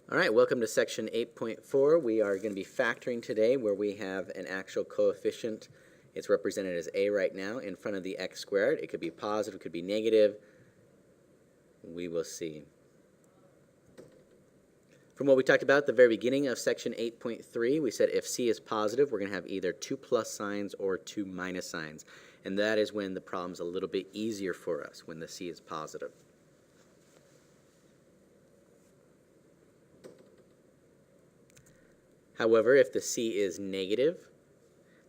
All right, welcome to section 8.4. We are going to be factoring today where we have an actual coefficient. It's represented as a right now in front of the x squared. It could be positive, it could be negative. We will see. From what we talked about at the very beginning of section 8.3, we said if c is positive, we're going to have either two plus signs or two minus signs. And that is when the problem's a little bit easier for us, when the c is positive. However, if the c is negative,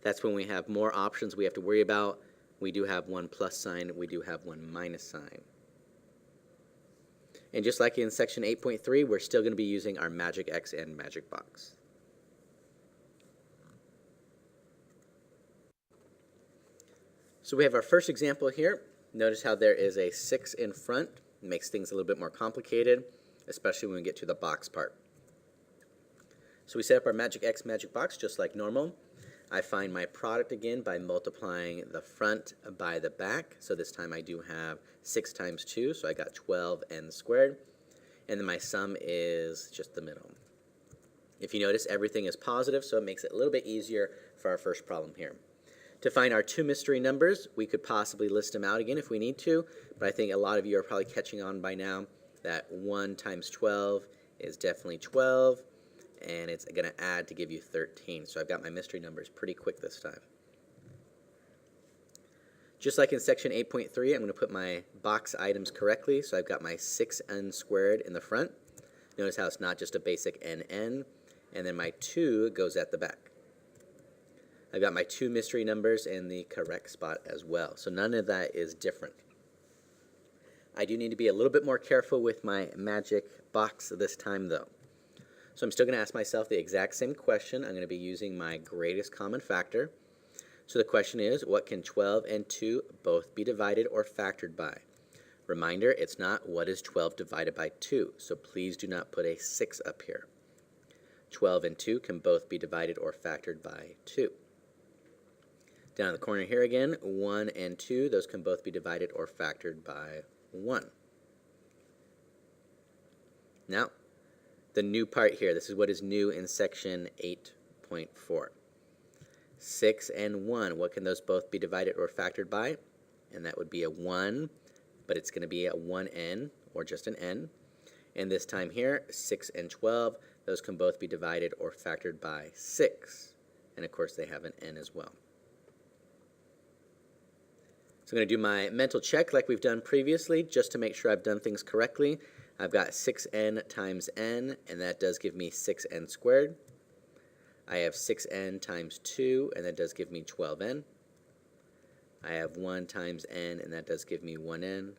that's when we have more options we have to worry about. We do have one plus sign, we do have one minus sign. And just like in section 8.3, we're still going to be using our magic X and magic box. So we have our first example here. Notice how there is a 6 in front. It makes things a little bit more complicated, especially when we get to the box part. So we set up our magic X magic box just like normal. I find my product again by multiplying the front by the back. So this time I do have 6 times 2, so I got 12n squared. And then my sum is just the middle. If you notice, everything is positive, so it makes it a little bit easier for our first problem here. To find our two mystery numbers, we could possibly list them out again if we need to, but I think a lot of you are probably catching on by now that 1 times 12 is definitely 12. And it's going to add to give you 13. So I've got my mystery numbers pretty quick this time. Just like in section 8.3, I'm going to put my box items correctly. So I've got my 6n squared in the front. Notice how it's not just a basic nn. And then my 2 goes at the back. I've got my two mystery numbers in the correct spot as well. So none of that is different. I do need to be a little bit more careful with my magic box this time, though. So I'm still going to ask myself the exact same question. I'm going to be using my greatest common factor. So the question is, what can 12 and 2 both be divided or factored by? Reminder, it's not what is 12 divided by 2, so please do not put a 6 up here. 12 and 2 can both be divided or factored by 2. Down in the corner here again, 1 and 2, those can both be divided or factored by 1. Now, the new part here, this is what is new in section 8.4. 6 and 1, what can those both be divided or factored by? And that would be a 1, but it's going to be a 1n, or just an n. And this time here, 6 and 12, those can both be divided or factored by 6. And of course, they have an n as well. So I'm going to do my mental check like we've done previously, just to make sure I've done things correctly. I've got 6n times n, and that does give me 6n squared. I have 6n times 2, and that does give me 12n. I have 1 times n, and that does give me 1n.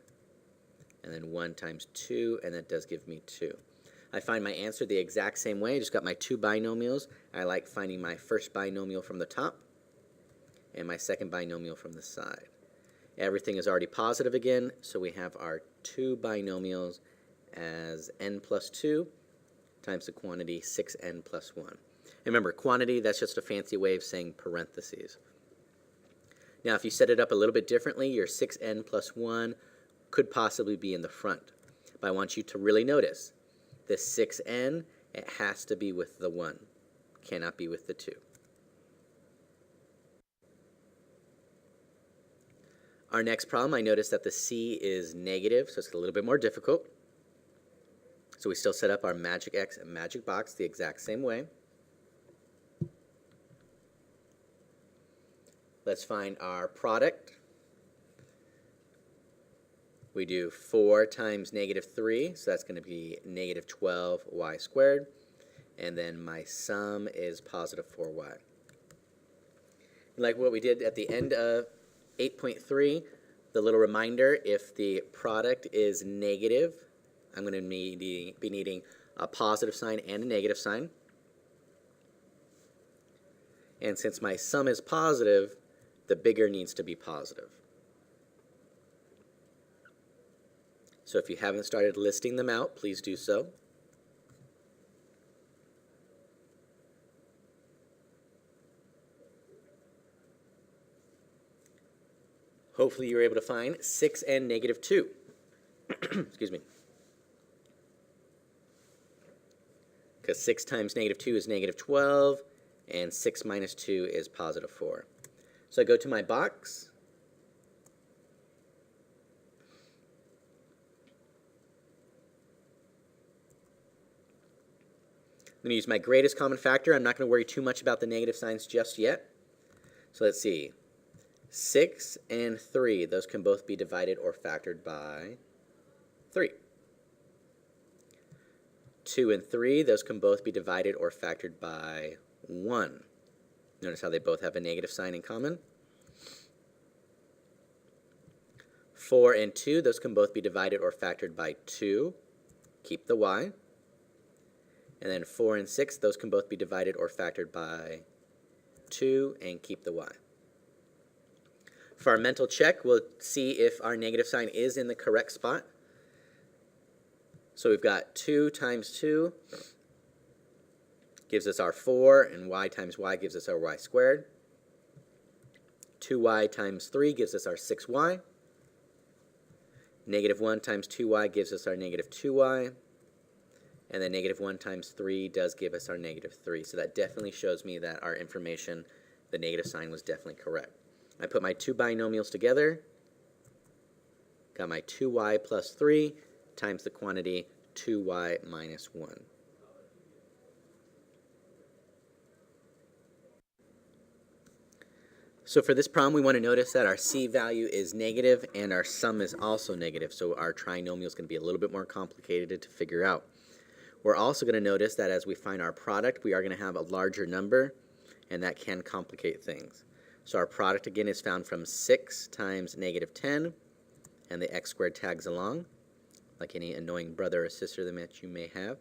And then 1 times 2, and that does give me 2. I find my answer the exact same way. I just got my two binomials. I like finding my first binomial from the top and my second binomial from the side. Everything is already positive again, so we have our two binomials as n plus 2 times the quantity 6n plus 1. And remember, quantity, that's just a fancy way of saying parentheses. Now, if you set it up a little bit differently, your 6n plus 1 could possibly be in the front. But I want you to really notice this 6n, it has to be with the 1. Cannot be with the 2. Our next problem, I noticed that the c is negative, so it's a little bit more difficult. So we still set up our magic X and magic box the exact same way. Let's find our product. We do 4 times negative 3, so that's going to be negative 12y squared. And then my sum is positive 4y. Like what we did at the end of 8.3, the little reminder, if the product is negative, I'm going to be needing a positive sign and a negative sign. And since my sum is positive, the bigger needs to be positive. So if you haven't started listing them out, please do so. Hopefully you're able to find 6 and negative 2. Excuse me. because 6 times negative 2 is negative 12, and 6 minus 2 is positive 4. So I go to my box. I'm going to use my greatest common factor. I'm not going to worry too much about the negative signs just yet. So let's see. 6 and 3, those can both be divided or factored by 3. 2 and 3, those can both be divided or factored by 1. Notice how they both have a negative sign in common. 4 and 2, those can both be divided or factored by 2. Keep the y. And then 4 and 6, those can both be divided or factored by 2, and keep the y. For our mental check, we'll see if our negative sign is in the correct spot. So we've got 2 times 2 gives us our 4, and y times y gives us our y squared. 2y times 3 gives us our 6y. Negative 1 times 2y gives us our negative 2y. And then negative 1 times 3 does give us our negative 3. So that definitely shows me that our information, the negative sign, was definitely correct. I put my two binomials together. Got my 2y plus 3 times the quantity 2y minus 1. So for this problem, we want to notice that our c value is negative and our sum is also negative. So our trinomial is going to be a little bit more complicated to figure out. We're also going to notice that as we find our product, we are going to have a larger number, and that can complicate things. So our product, again, is found from 6 times negative 10, and the x squared tags along, like any annoying brother or sister that you may have.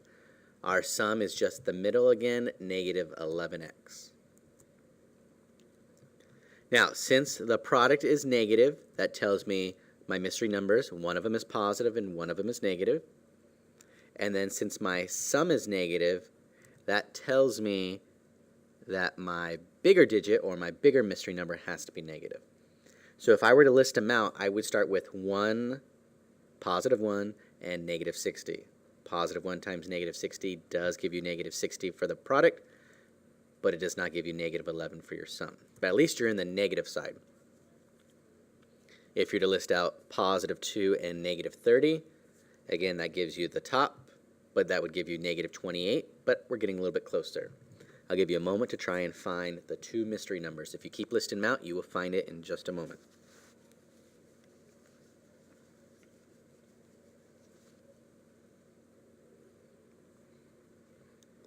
Our sum is just the middle again, negative 11x. Now, since the product is negative, that tells me my mystery numbers, one of them is positive and one of them is negative. And then since my sum is negative, that tells me that my bigger digit or my bigger mystery number has to be negative. So if I were to list them out, I would start with 1, positive 1, and negative 60. Positive 1 times negative 60 does give you negative 60 for the product, but it does not give you negative 11 for your sum. But at least you're in the negative side. If you're to list out positive 2 and negative 30, again, that gives you the top, but that would give you negative 28, but we're getting a little bit closer. I'll give you a moment to try and find the two mystery numbers. If you keep listing them out, you will find it in just a moment.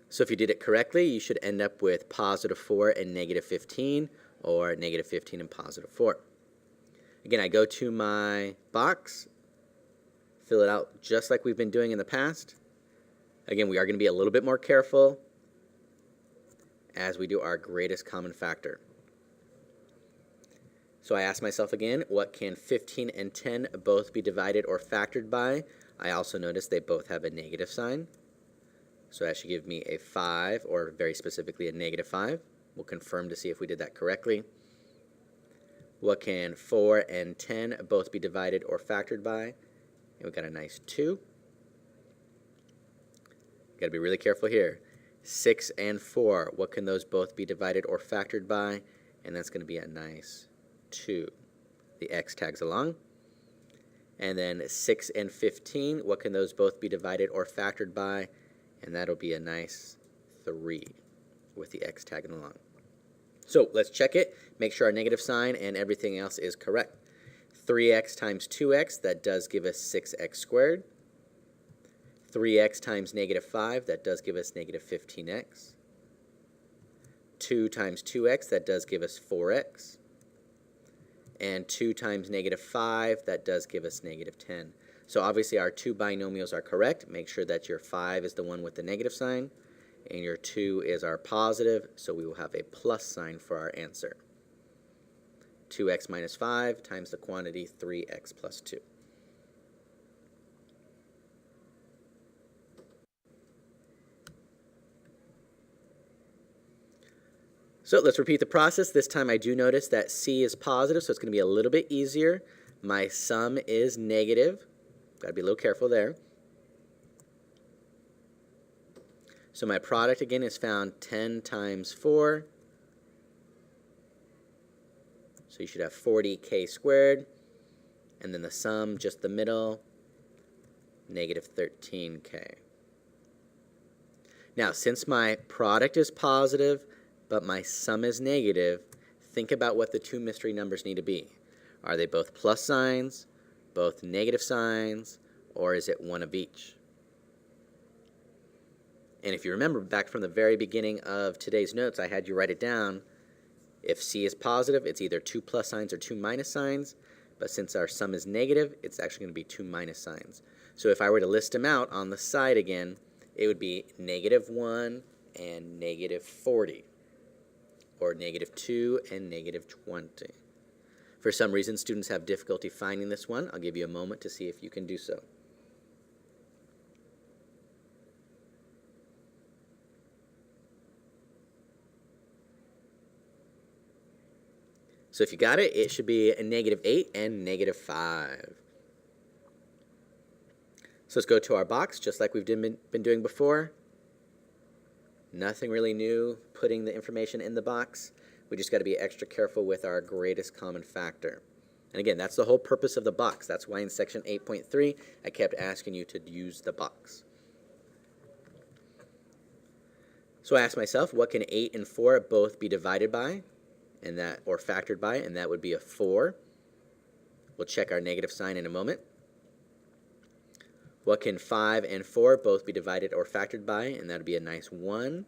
So if you did it correctly, you should end up with positive 4 and negative 15, or negative 15 and positive 4. Again, I go to my box, fill it out just like we've been doing in the past. Again, we are going to be a little bit more careful as we do our greatest common factor. So I ask myself again, what can 15 and 10 both be divided or factored by? I also notice they both have a negative sign. So that should give me a 5, or very specifically a negative 5. We'll confirm to see if we did that correctly. What can 4 and 10 both be divided or factored by? And we've got a nice 2. Got to be really careful here. 6 and 4, what can those both be divided or factored by? And that's going to be a nice 2. The x tags along. And then 6 and 15, what can those both be divided or factored by? And that'll be a nice 3 with the x tagging along. So let's check it, make sure our negative sign and everything else is correct. 3x times 2x, that does give us 6x squared. 3x times negative 5, that does give us negative 15x. 2 times 2x, that does give us 4x. And 2 times negative 5, that does give us negative 10. So obviously our two binomials are correct. Make sure that your 5 is the one with the negative sign, and your 2 is our positive, so we will have a plus sign for our answer. 2x minus 5 times the quantity 3x plus 2. So let's repeat the process. This time I do notice that c is positive, so it's going to be a little bit easier. My sum is negative. Got to be a little careful there. So my product again is found 10 times 4. So you should have 40k squared. And then the sum, just the middle, negative 13k. Now, since my product is positive, but my sum is negative, think about what the two mystery numbers need to be. Are they both plus signs, both negative signs, or is it one of each? And if you remember back from the very beginning of today's notes, I had you write it down. If C is positive, it's either two plus signs or two minus signs. But since our sum is negative, it's actually going to be two minus signs. So if I were to list them out on the side again, it would be negative 1 and negative 40, or negative 2 and negative 20. For some reason, students have difficulty finding this one. I'll give you a moment to see if you can do so. So if you got it, it should be a negative 8 and negative 5. So let's go to our box, just like we've been doing before. Nothing really new putting the information in the box. We just got to be extra careful with our greatest common factor. And again, that's the whole purpose of the box. That's why in section 8.3, I kept asking you to use the box. So I asked myself, what can 8 and 4 both be divided by? And that, or factored by, and that would be a 4. We'll check our negative sign in a moment. What can 5 and 4 both be divided or factored by? And that would be a nice 1.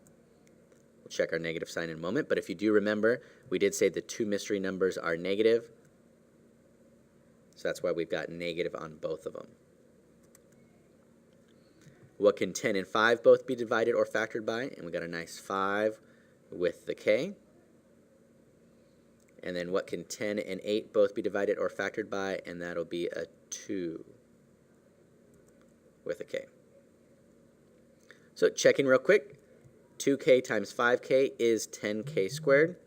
We'll check our negative sign in a moment. But if you do remember, we did say the two mystery numbers are negative. So that's why we've got negative on both of them. What can 10 and 5 both be divided or factored by? And we got a nice 5 with the k. And then what can 10 and 8 both be divided or factored by? And that'll be a 2 with a k. So checking real quick, 2k times 5k is 10k squared.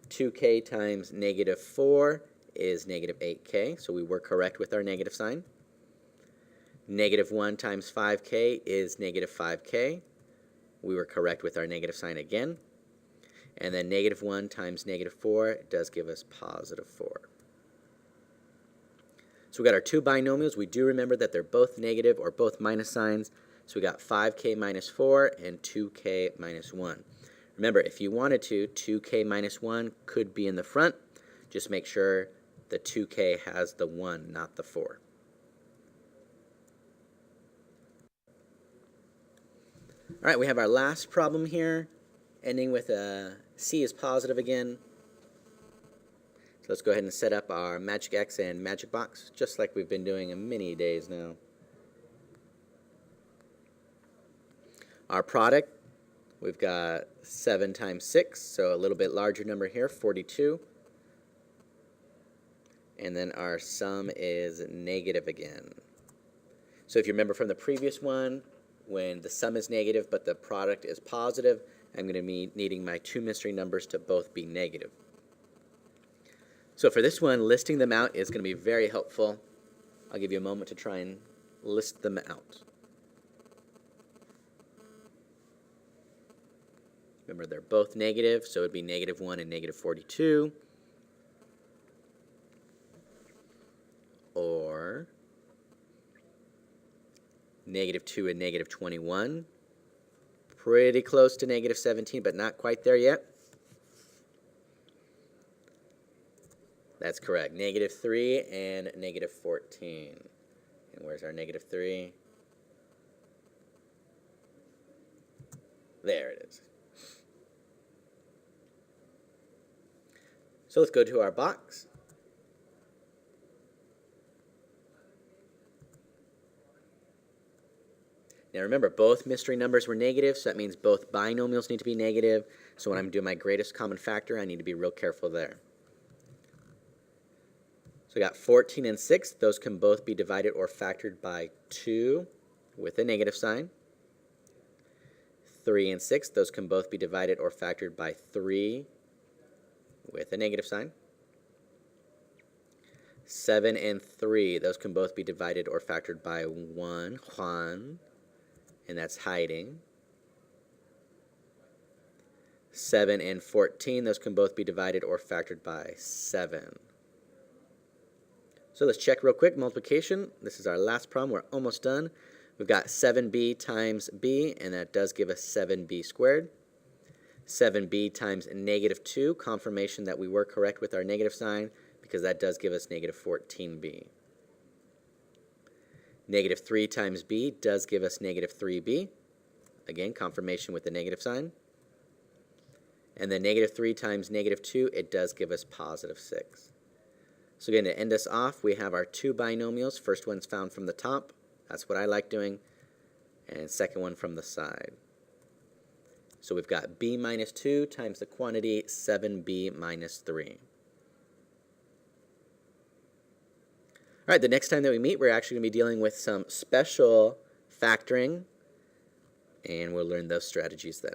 2k times negative 4 is negative 8k, so we were correct with our negative sign. Negative 1 times 5k is negative 5k. We were correct with our negative sign again. And then negative 1 times negative 4 does give us positive 4. So we got our two binomials. We do remember that they're both negative or both minus signs. So we got 5k minus 4 and 2k minus 1. Remember, if you wanted to, 2k minus 1 could be in the front. Just make sure the 2k has the 1, not the 4. All right, we have our last problem here, ending with a C is positive again. So let's go ahead and set up our Magic X and Magic Box, just like we've been doing in many days now. Our product, we've got 7 times 6, so a little bit larger number here, 42. And then our sum is negative again. So if you remember from the previous one, when the sum is negative but the product is positive, I'm going to be needing my two mystery numbers to both be negative. So for this one, listing them out is going to be very helpful. I'll give you a moment to try and list them out. Remember, they're both negative, so it would be negative 1 and negative 42. Or negative 2 and negative 21. Pretty close to negative 17, but not quite there yet. That's correct. Negative 3 and negative 14. And where's our negative 3? There it is. So let's go to our box. Now remember, both mystery numbers were negative, so that means both binomials need to be negative. So when I'm doing my greatest common factor, I need to be real careful there. So we got 14 and 6. Those can both be divided or factored by 2 with a negative sign. 3 and 6. Those can both be divided or factored by 3 with a negative sign. 7 and 3. Those can both be divided or factored by 1, Juan. And that's hiding. 7 and 14, those can both be divided or factored by 7. So let's check real quick. Multiplication. This is our last problem. We're almost done. We've got 7b times b, and that does give us 7b squared. 7b times negative 2, confirmation that we were correct with our negative sign, because that does give us negative 14b. Negative 3 times b does give us negative 3b. Again, confirmation with the negative sign. And then negative 3 times negative 2, it does give us positive 6. So again, to end us off, we have our two binomials. First one's found from the top. That's what I like doing. And second one from the side. So we've got b minus 2 times the quantity 7b minus 3. All right, the next time that we meet, we're actually going to be dealing with some special factoring, and we'll learn those strategies then.